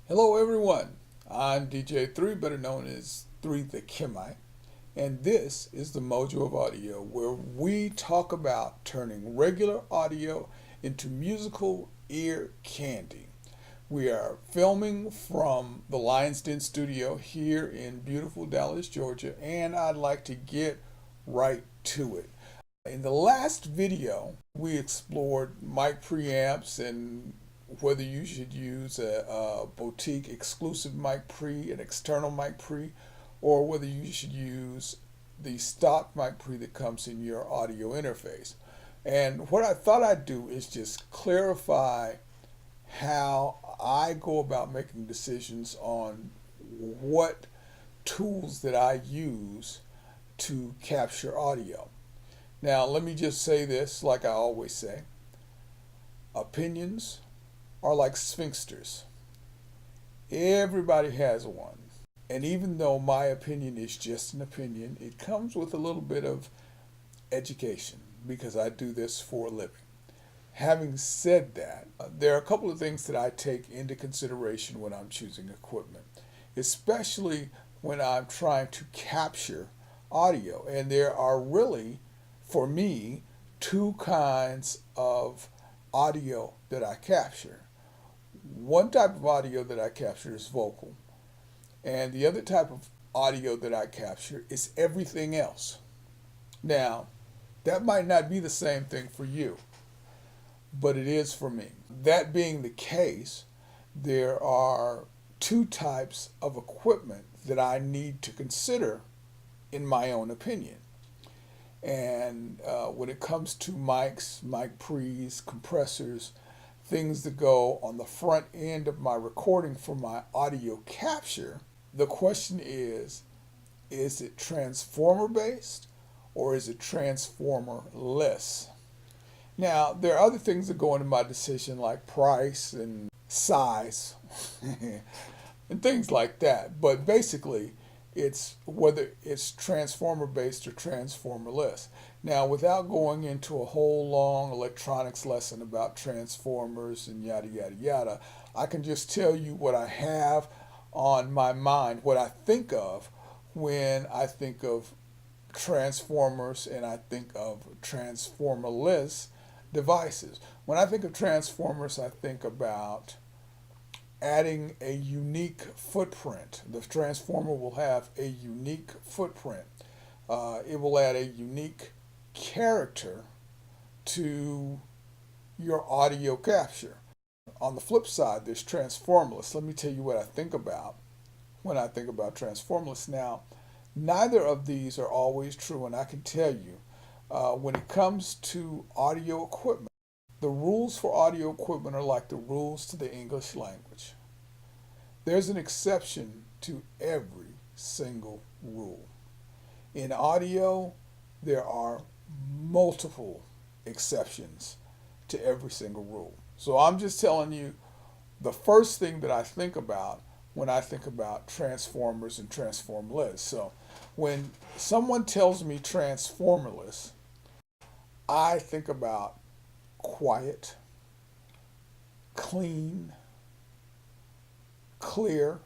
Hello everyone, I'm DJ3, better known as 3 the Chemite, and this is the Mojo of Audio, where we talk about turning regular audio into musical ear candy. We are filming from the Lion's Den studio here in beautiful Dallas, Georgia, and I'd like to get right to it. In the last video, we explored mic preamps and whether you should use a boutique exclusive mic pre, an external mic pre, or whether you should use the stock mic pre that comes in your audio interface. And what I thought I'd do is just clarify how I go about making decisions on what tools that I use to capture audio. Now, let me just say this like I always say: opinions are like sphinxters. Everybody has one. And even though my opinion is just an opinion, it comes with a little bit of education because I do this for a living. Having said that, there are a couple of things that I take into consideration when I'm choosing equipment, especially when I'm trying to capture audio. And there are really, for me, two kinds of audio that I capture. One type of audio that I capture is vocal, and the other type of audio that I capture is everything else. Now, that might not be the same thing for you, but it is for me. That being the case, there are two types of equipment that I need to consider in my own opinion. And when it comes to mics, mic pre's, compressors, things that go on the front end of my recording for my audio capture, the question is it transformer based or is it transformerless? Now, there are other things that go into my decision like price and size and things like that. But basically, it's whether it's transformer based or transformerless. Now, without going into a whole long electronics lesson about transformers and yada yada yada, I can just tell you what I have on my mind, what I think of when I think of transformers and I think of transformerless devices. When I think of transformers, I think about adding a unique footprint. The transformer will have a unique footprint. It will add a unique character to your audio capture. On the flip side, there's transformerless. Let me tell you what I think about when I think about transformerless. Now, neither of these are always true, and I can tell you when it comes to audio equipment, the rules for audio equipment are like the rules to the English language. There's an exception to every single rule. In audio, there are multiple exceptions to every single rule. So I'm just telling you the first thing that I think about when I think about transformers and transformerless. So when someone tells me transformerless, I think about quiet, clean, clear.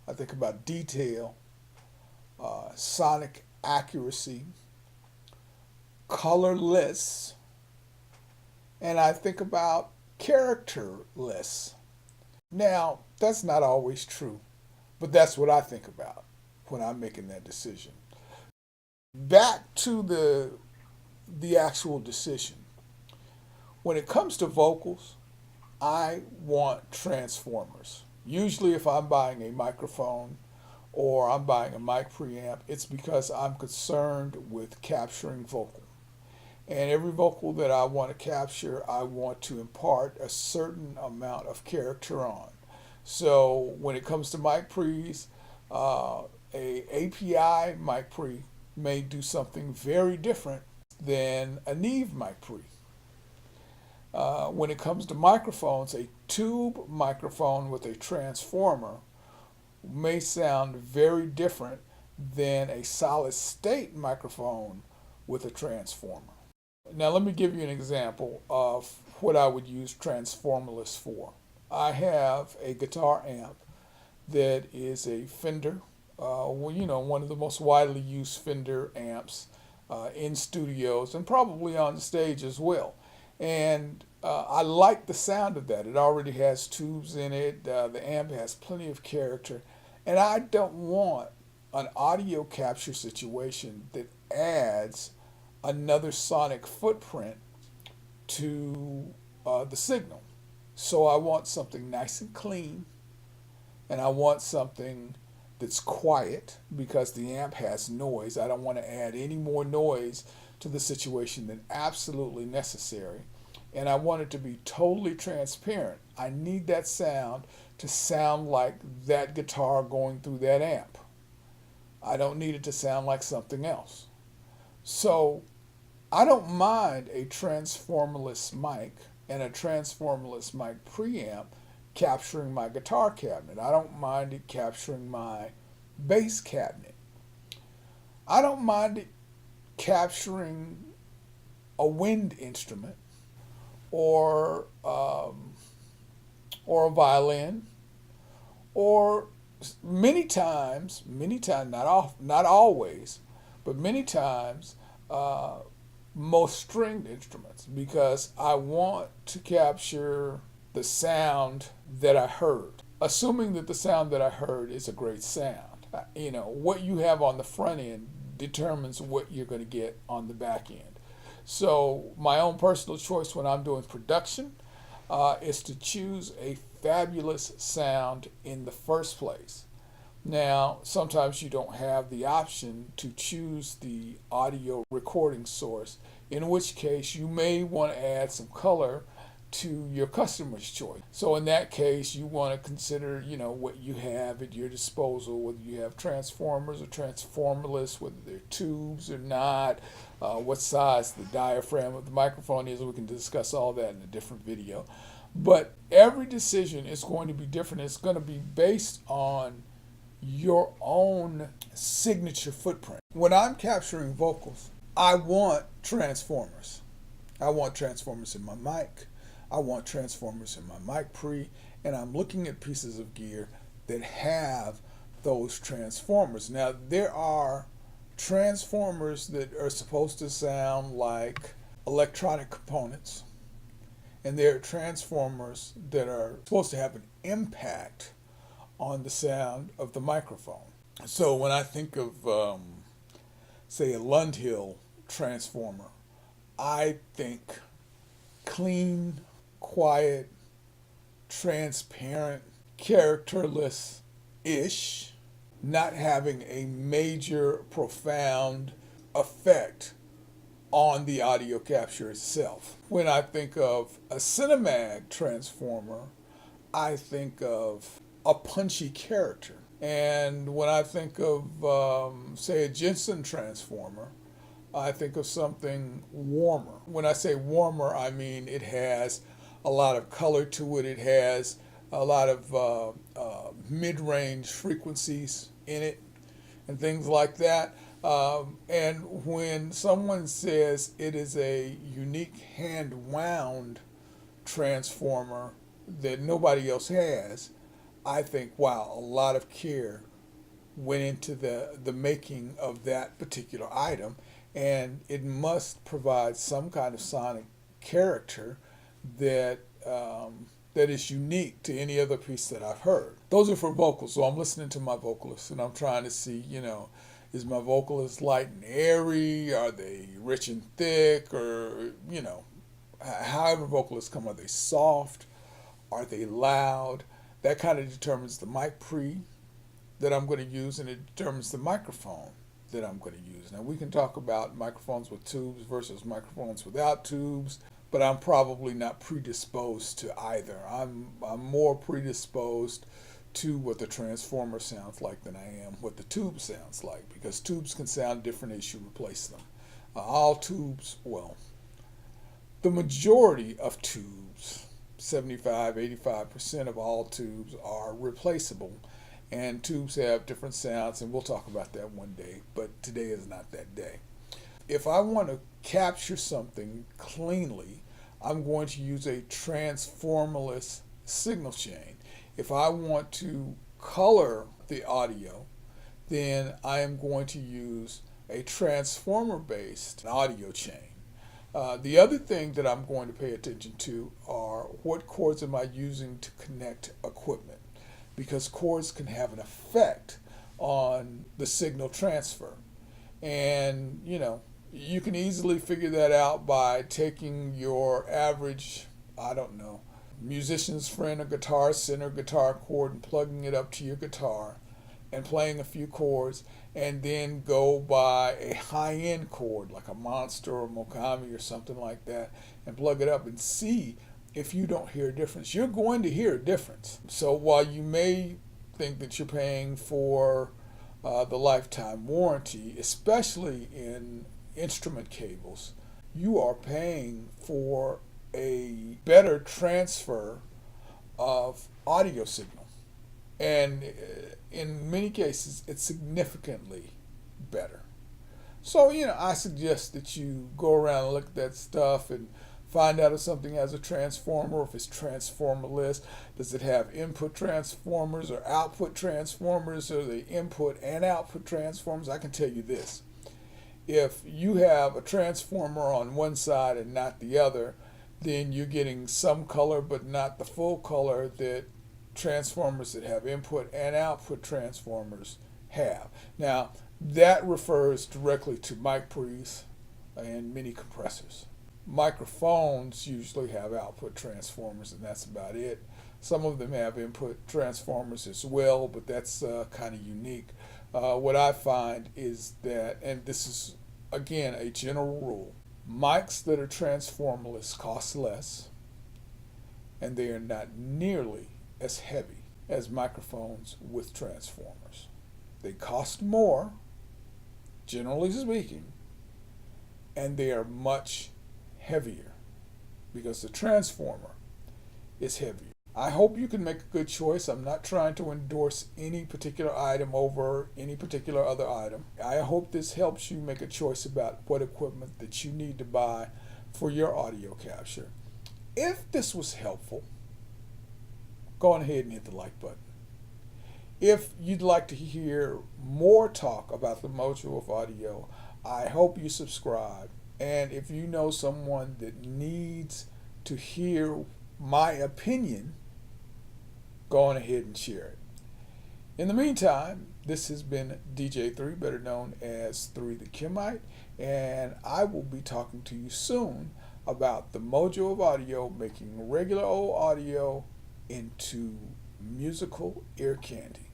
I think about detail, sonic accuracy, colorless, and I think about characterless. Now, that's not always true, but that's what I think about when I'm making that decision. Back to the actual decision. When it comes to vocals, I want transformers. Usually, if I'm buying a microphone or I'm buying a mic preamp, it's because I'm concerned with capturing vocal. And every vocal that I want to capture, I want to impart a certain amount of character on. So when it comes to mic pre's, a API mic pre may do something very different than a Neve mic pre. When it comes to microphones, a tube microphone with a transformer may sound very different than a solid state microphone with a transformer. Now, let me give you an example of what I would use transformerless for. I have a guitar amp that is a Fender, one of the most widely used Fender amps in studios and probably on stage as well. And I like the sound of that. It already has tubes in it. The amp has plenty of character. And I don't want an audio capture situation that adds another sonic footprint to the signal. So I want something nice and clean, and I want something that's quiet because the amp has noise. I don't want to add any more noise to the situation than absolutely necessary. And I want it to be totally transparent. I need that sound to sound like that guitar going through that amp. I don't need it to sound like something else. So I don't mind a transformerless mic and a transformerless mic preamp capturing my guitar cabinet. I don't mind it capturing my bass cabinet. I don't mind it capturing a wind instrument or or a violin, or many times, not always, but many times, most stringed instruments, because I want to capture the sound that I heard, assuming that the sound that I heard is a great sound. What you have on the front end determines what you're going to get on the back end. So my own personal choice when I'm doing production is to choose a fabulous sound in the first place. Now, sometimes you don't have the option to choose the audio recording source, in which case you may want to add some color to your customer's choice. So in that case, you want to consider, what you have at your disposal, whether you have transformers or transformerless, whether they're tubes or not, what size the diaphragm of the microphone is. We can discuss all that in a different video. But every decision is going to be different. It's going to be based on your own signature footprint. When I'm capturing vocals, I want transformers. I want transformers in my mic. I want transformers in my mic pre, and I'm looking at pieces of gear that have those transformers. Now, there are transformers that are supposed to sound like electronic components, and there are transformers that are supposed to have an impact on the sound of the microphone. So when I think of, say, a Lundhill transformer, I think clean, quiet, transparent, characterless-ish, not having a major, profound effect on the audio capture itself. When I think of a Cinemag transformer, I think of a punchy character. And when I think of, say, a Jensen transformer, I think of something warmer. When I say warmer, I mean it has a lot of color to it. It has a lot of mid-range frequencies in it and things like that. And when someone says it is a unique hand-wound transformer that nobody else has, I think, wow, a lot of care went into the making of that particular item, and it must provide some kind of sonic character that that is unique to any other piece that I've heard. Those are for vocals, so I'm listening to my vocalists and I'm trying to see, is my vocalist light and airy? Are they rich and thick? Or, however vocalists come, are they soft? Are they loud? That kind of determines the mic pre that I'm going to use, and it determines the microphone that I'm going to use. Now, we can talk about microphones with tubes versus microphones without tubes, but I'm probably not predisposed to either. I'm more predisposed to what the transformer sounds like than I am what the tube sounds like, because tubes can sound different as you replace them. All tubes, well, the majority of tubes, 75-85% of all tubes are replaceable, and tubes have different sounds, and we'll talk about that one day, but today is not that day. If I want to capture something cleanly, I'm going to use a transformerless signal chain. If I want to color the audio, then I am going to use a transformer-based audio chain. The other thing that I'm going to pay attention to are what cords am I using to connect equipment, because cords can have an effect on the signal transfer. And you can easily figure that out by taking your average, I don't know, musician's friend or guitar center guitar cord and plugging it up to your guitar and playing a few chords, and then go buy a high-end cord like a Monster or Mogami or something like that and plug it up and see if you don't hear a difference. You're going to hear a difference. So while you may think that you're paying for the lifetime warranty, especially in instrument cables, you are paying for a better transfer of audio signal. And in many cases, it's significantly better. So, I suggest that you go around and look at that stuff and find out if something has a transformer, if it's transformerless. Does it have input transformers or output transformers, or the input and output transformers? I can tell you this. If you have a transformer on one side and not the other, then you're getting some color but not the full color that transformers that have input and output transformers have. Now, that refers directly to mic pre's and mini compressors. Microphones usually have output transformers, and that's about it. Some of them have input transformers as well, but that's kind of unique. What I find is that, and this is again a general rule, mics that are transformerless cost less, and they are not nearly as heavy as microphones with transformers. They cost more, generally speaking, and they are much heavier because the transformer is heavier. I hope you can make a good choice. I'm not trying to endorse any particular item over any particular other item. I hope this helps you make a choice about what equipment that you need to buy for your audio capture. If this was helpful, go on ahead and hit the like button. If you'd like to hear more talk about the Mojo of audio, I hope you subscribe. And if you know someone that needs to hear my opinion, go on ahead and share it. In the meantime, this has been DJ3, better known as 3 the Kimite, and I will be talking to you soon about the Mojo of audio, making regular old audio into musical ear candy.